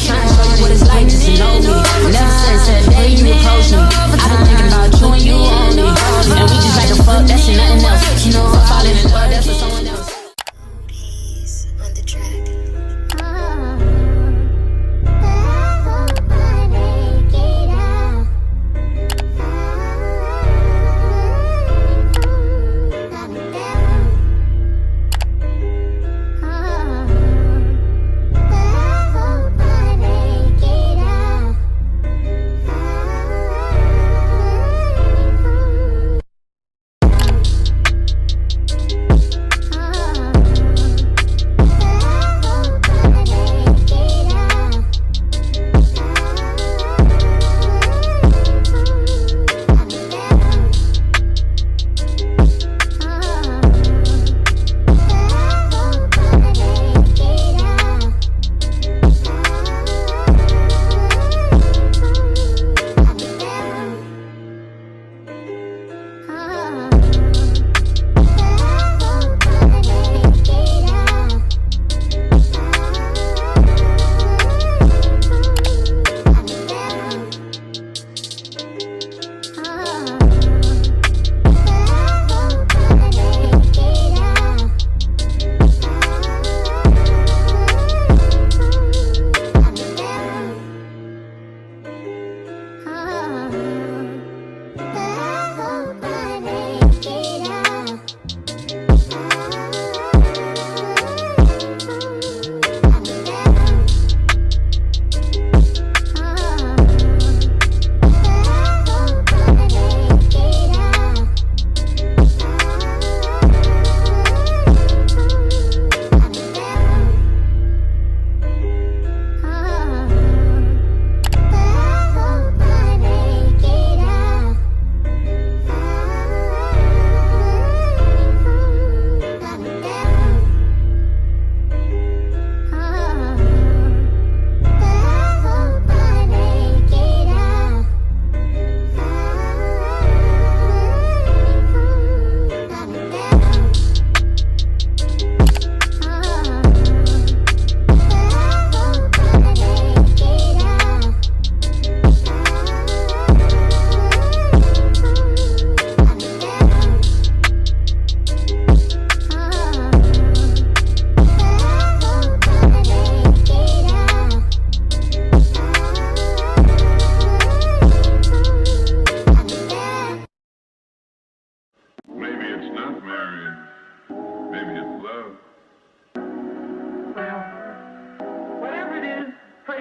trying to show you what it's like just to know me. Never since that day you approached me, I've been thinking about you and you only. And we just like to fuck, that's and nothing else. You know, I'm falling in love, that's for someone else. He's on the track.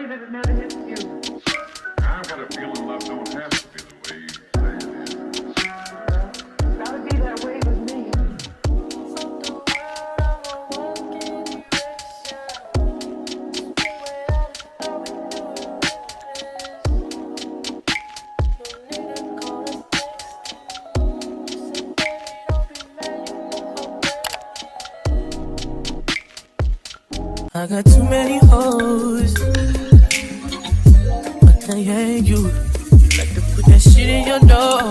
That it never hits you. I've got a feeling love don't have to be the way you say it is. Well, gotta be that way with me. I got too many hoes, but they ain't you. You like to put that shit in your nose.